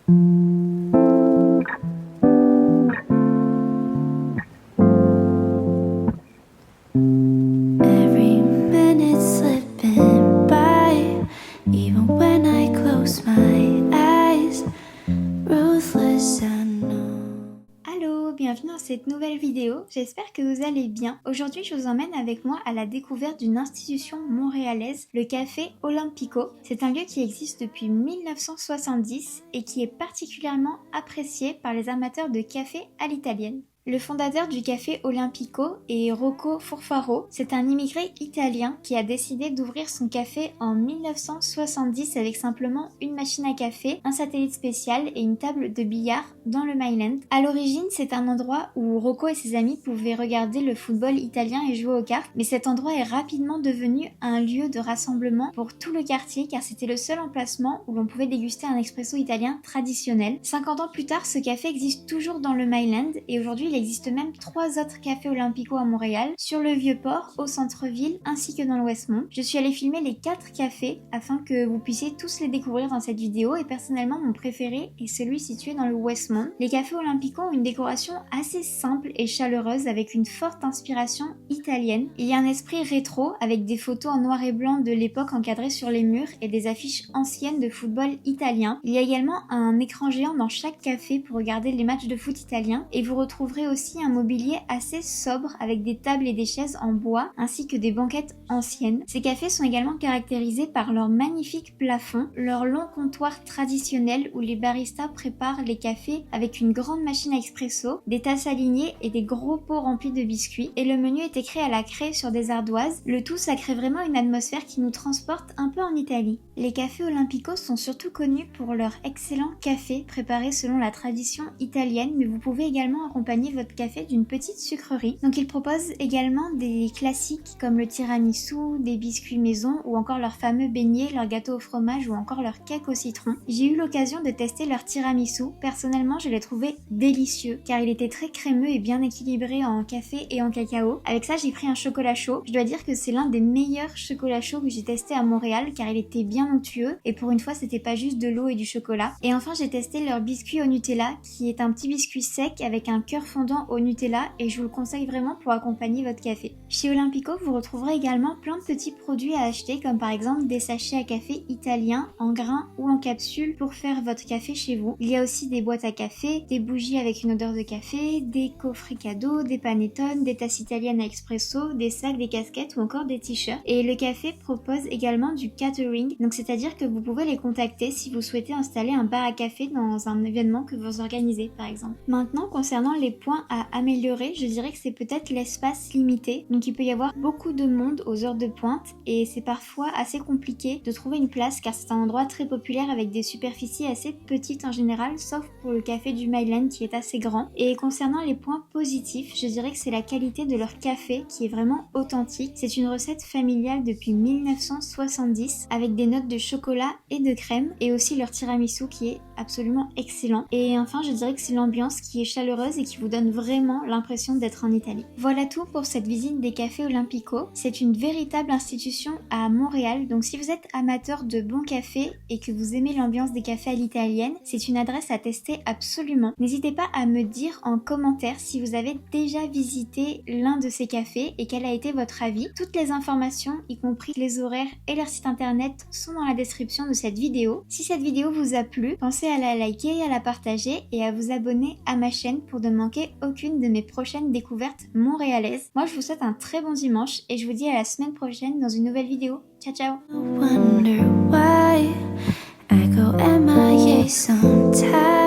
Every minute slipping by, even when I close my eyes, ruthless I know. Allô, bienvenue dans cette nouvelle vidéo, j'espère que vous allez bien. Aujourd'hui je vous emmène avec moi à la découverte d'une institution montréalaise, le Café Olympico. C'est un lieu qui existe depuis 1970 et qui est particulièrement apprécié par les amateurs de café à l'italienne. Le fondateur du Café Olympico est Rocco Furfaro. C'est un immigré italien qui a décidé d'ouvrir son café en 1970 avec simplement une machine à café, un satellite spécial et une table de billard dans le Myland. À l'origine, c'est un endroit où Rocco et ses amis pouvaient regarder le football italien et jouer aux cartes, mais cet endroit est rapidement devenu un lieu de rassemblement pour tout le quartier car c'était le seul emplacement où l'on pouvait déguster un espresso italien traditionnel. 50 ans plus tard, ce café existe toujours dans le Myland et aujourd'hui il existe même 3 autres cafés Olympico à Montréal, sur le Vieux-Port, au centre-ville, ainsi que dans le Westmount. Je suis allée filmer les 4 cafés afin que vous puissiez tous les découvrir dans cette vidéo et personnellement mon préféré est celui situé dans le Westmount. Les cafés Olympico ont une décoration assez simple et chaleureuse avec une forte inspiration italienne. Il y a un esprit rétro avec des photos en noir et blanc de l'époque encadrées sur les murs et des affiches anciennes de football italien. Il y a également un écran géant dans chaque café pour regarder les matchs de foot italiens et vous retrouverez aussi un mobilier assez sobre avec des tables et des chaises en bois ainsi que des banquettes anciennes. Ces cafés sont également caractérisés par leur magnifique plafond, leur long comptoir traditionnel où les baristas préparent les cafés avec une grande machine à expresso, des tasses alignées et des gros pots remplis de biscuits. Et le menu est écrit à la craie sur des ardoises. Le tout, ça crée vraiment une atmosphère qui nous transporte un peu en Italie. Les cafés Olympico sont surtout connus pour leur excellent café préparé selon la tradition italienne, mais vous pouvez également accompagner votre café d'une petite sucrerie. Donc ils proposent également des classiques comme le tiramisu, des biscuits maison ou encore leurs fameux beignets, leurs gâteaux au fromage ou encore leurs cakes au citron. J'ai eu l'occasion de tester leur tiramisu. Personnellement, je l'ai trouvé délicieux car il était très crémeux et bien équilibré en café et en cacao. Avec ça, j'ai pris un chocolat chaud. Je dois dire que c'est l'un des meilleurs chocolats chauds que j'ai testé à Montréal car il était bien onctueux et pour une fois, c'était pas juste de l'eau et du chocolat. Et enfin, j'ai testé leur biscuit au Nutella qui est un petit biscuit sec avec un cœur fondant au Nutella et je vous le conseille vraiment pour accompagner votre café. Chez Olympico, vous retrouverez également plein de petits produits à acheter comme par exemple des sachets à café italiens en grains ou en capsules pour faire votre café chez vous. Il y a aussi des boîtes à café, des bougies avec une odeur de café, des coffrets cadeaux, des panettones, des tasses italiennes à expresso, des sacs, des casquettes ou encore des t-shirts. Et le café propose également du catering, donc c'est-à-dire que vous pouvez les contacter si vous souhaitez installer un bar à café dans un événement que vous organisez par exemple. Maintenant, concernant les points à améliorer, je dirais que c'est peut-être l'espace limité. Donc il peut y avoir beaucoup de monde aux heures de pointe et c'est parfois assez compliqué de trouver une place car c'est un endroit très populaire avec des superficies assez petites en général, sauf pour le café du Myland qui est assez grand. Et concernant les points positifs, je dirais que c'est la qualité de leur café qui est vraiment authentique. C'est une recette familiale depuis 1970 avec des notes de chocolat et de crème et aussi leur tiramisu qui est absolument excellent. Et enfin, je dirais que c'est l'ambiance qui est chaleureuse et qui vous donne vraiment l'impression d'être en Italie. Voilà tout pour cette visite des cafés Olympico. C'est une véritable institution à Montréal, donc si vous êtes amateur de bon café et que vous aimez l'ambiance des cafés à l'italienne, c'est une adresse à tester absolument. N'hésitez pas à me dire en commentaire si vous avez déjà visité l'un de ces cafés et quel a été votre avis. Toutes les informations, y compris les horaires et leur site internet, sont dans la description de cette vidéo. Si cette vidéo vous a plu, pensez à la liker, à la partager et à vous abonner à ma chaîne pour ne manquer aucune de mes prochaines découvertes montréalaises. Moi, je vous souhaite un très bon dimanche et je vous dis à la semaine prochaine dans une nouvelle vidéo. Ciao, ciao! I wonder why I go MIA sometimes.